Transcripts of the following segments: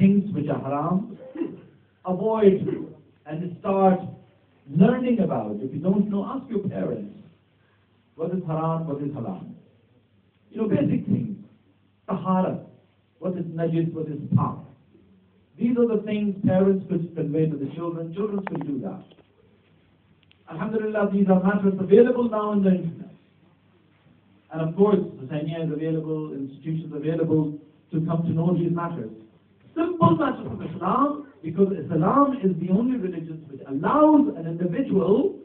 things which are haram, avoid and start learning about. If you don't know, ask your parents. What is haram, what is halal? Basic things. Tahara. What is najis, what is pak? These are the things parents could convey to the children. Children could do that. Alhamdulillah, these are matters available now on the internet. And of course, the Sanya is available, institutions available to come to know these matters. Simple matters of Islam, because Islam is the only religion which allows an individual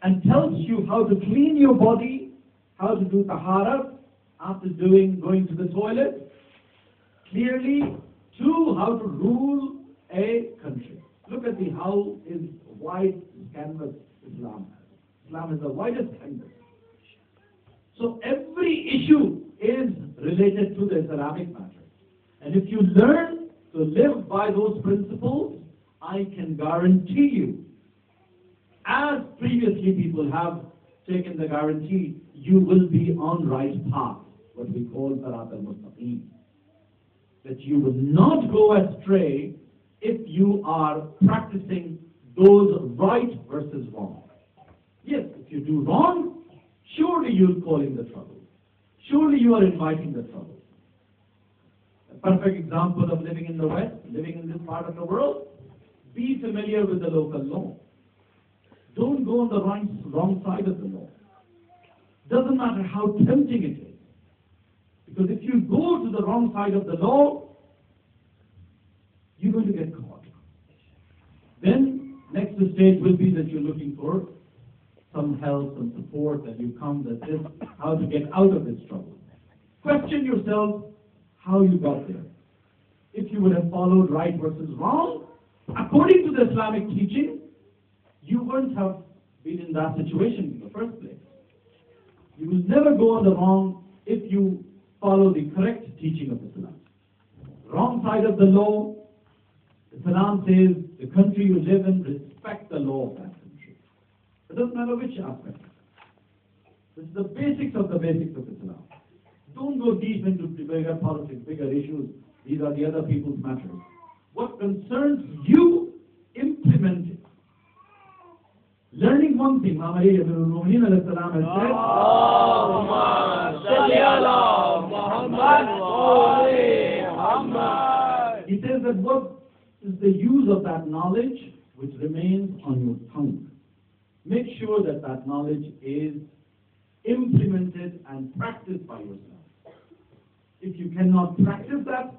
and tells you how to clean your body, how to do tahara after going to the toilet, clearly, to how to rule a country. Look at how is wide canvas Islam has. Islam is the widest canvas. So every issue is related to the Islamic matter. And if you learn to live by those principles, I can guarantee you, as previously people have taken the guarantee, you will be on right path, what we call Sarat al-Mustaqim. That you will not go astray if you are practicing those right versus wrong. Yes, if you do wrong, surely you're calling the trouble. Surely you are inviting the trouble. A perfect example of living in the West, living in this part of the world, be familiar with the local law. Don't go on the wrong side of the law. Doesn't matter how tempting it is. Because if you go to the wrong side of the law, you're going to get caught. Then, next stage will be that you're looking for some help, some support, that you come, that this, how to get out of this trouble. Question yourself how you got there. If you would have followed right versus wrong, according to the Islamic teaching, you wouldn't have been in that situation in the first place. You will never go on the wrong if you follow the correct teaching of Islam. Wrong side of the law, Islam says the country you live in, respect the law of that country. It doesn't matter which aspect. This is the basics of Islam. Don't go deep into bigger politics, bigger issues. These are the other people's matters. What concerns you, implement it. Learning one thing, Muhammad has said, he says that what is the use of that knowledge which remains on your tongue? Make sure that that knowledge is implemented and practiced by yourself. If you cannot practice that,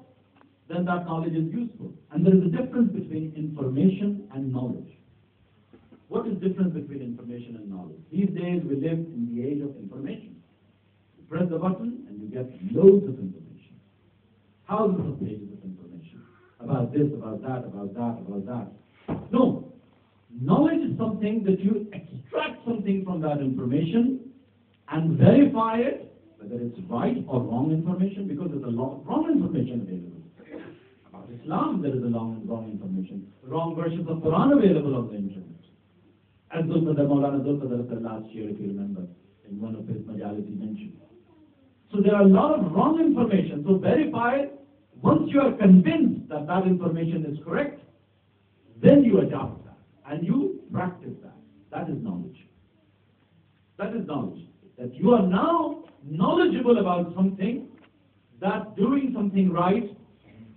then that knowledge is useful. And there is a difference between information and knowledge. What is the difference between information and knowledge? These days we live in the age of information. You press the button and you get loads of information. Thousands of pages of information. About this, about that, about that, about that. No. Knowledge is something that you extract something from that information and verify it, whether it's right or wrong information, because there's a lot of wrong information available. About Islam, there is a lot of wrong information. Wrong versions of Quran available on the internet. As Maulana Zulqadar said last year, if you remember, in one of his Majlis he mentioned. So there are a lot of wrong information. So verify it. Once you are convinced that that information is correct, then you adopt that and you practice that. That is knowledge. That is knowledge. That you are now knowledgeable about something, that doing something right,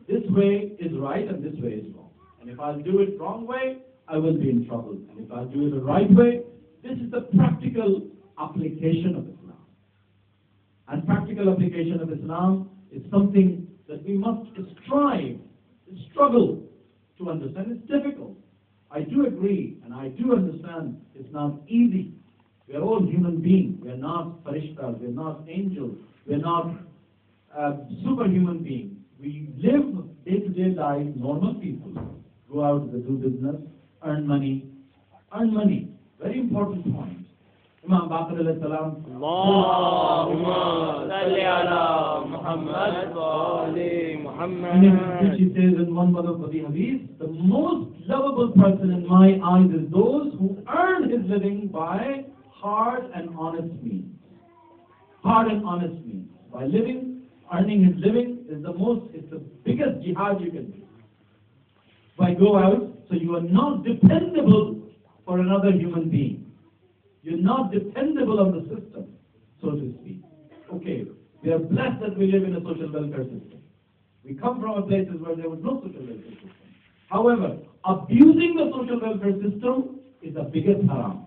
this way is right and this way is wrong. And if I'll do it wrong way, I will be in trouble. And if I'll do it the right way, this is the practical application of Islam. And practical application of Islam is something that we must strive, struggle to understand. It's difficult. I do agree and I do understand it's not easy. We are all human beings. We are not farishtas, we are not angels, we are not superhuman beings. We live day-to-day lives, normal people. Go out, do business, earn money. Earn money. Very important point. Imam Baqir alayhi salam. Allahumma salli ala Muhammad wa ali Muhammad. In he says in one of the hadith, the most lovable person in my eyes is those who earn his living by hard and honest means. Hard and honest means. By living earning his living is it's the biggest jihad you can do. Why go out? So you are not dependable for another human being. You're not dependable on the system, so to speak. Okay, we are blessed that we live in a social welfare system. We come from places where there was no social welfare system. However, abusing the social welfare system is the biggest haram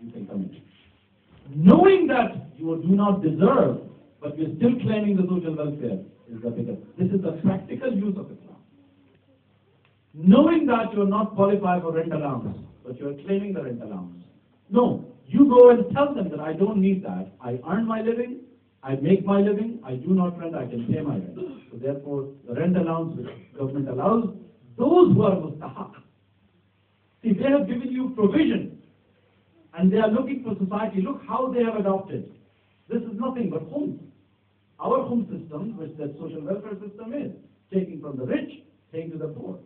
you can commit. Knowing that you do not deserve, but you're still claiming the social welfare is the biggest. This is the practical use of Islam. Knowing that you're not qualified for rent allowance, but you're claiming the rent allowance. No, you go and tell them that I don't need that. I earn my living, I make my living, I do not rent, I can pay my rent. So therefore, the rent allowance which government allows, those who are mustahaq. See, they have given you provision, and they are looking for society. Look how they have adopted. This is nothing but homes. Our home system, which the social welfare system is, taking from the rich, paying to the poor.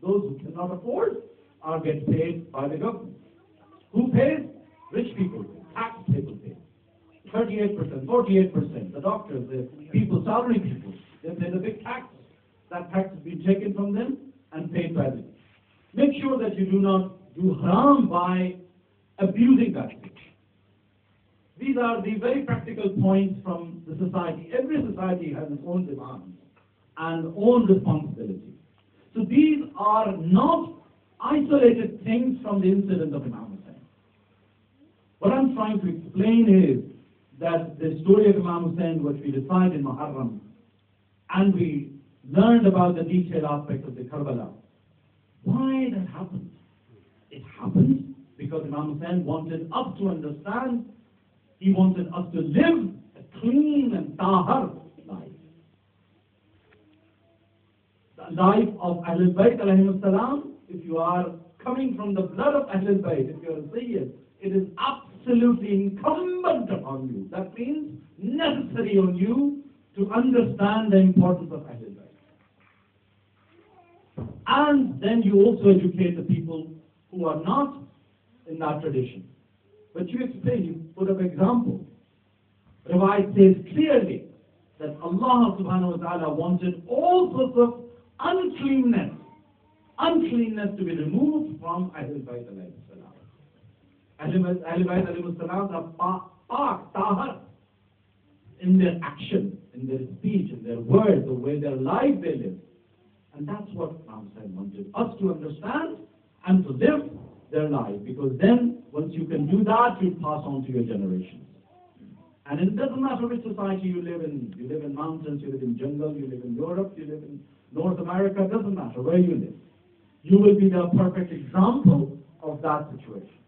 Those who cannot afford are get paid by the government. Who pays? Rich people pay. Tax people pay. 38%, 48%. The doctors, the people, salary people, they pay the big tax. That tax has been taken from them and paid by them. Make sure that you do not do haram by abusing that system. These are the very practical points from the society. Every society has its own demands and own responsibility. So these are not isolated things from the incident of Imam Hussain. What I'm trying to explain is that the story of Imam Hussain, which we recite in Moharam, and we learned about the detailed aspects of the Karbala. Why that happened? It happened because Imam Hussain wanted us to understand. He wanted us to live a clean and tahar life. The life of Ahlul Bayt alayhim salam, if you are coming from the blood of Ahlul Bayt, if you are a Sayyid, it is absolutely incumbent upon you. That means necessary on you to understand the importance of Ahlul Bayt. And then you also educate the people who are not in that tradition. But you explain, you put up example. Riwayat says clearly that Allah subhanahu wa ta'ala wanted all sorts of uncleanness to be removed from Ahlul Bayt alayhi salam. Ahlul Bayt alayhi salam are tahar in their action, in their speech, in their words, the way their life they live. And that's what Imam Hussain wanted us to understand and to live their life, because then once you can do that, you pass on to your generations. And it doesn't matter which society you live in. You live in mountains, you live in jungle, you live in Europe, you live in North America, it doesn't matter where you live. You will be the perfect example of that situation.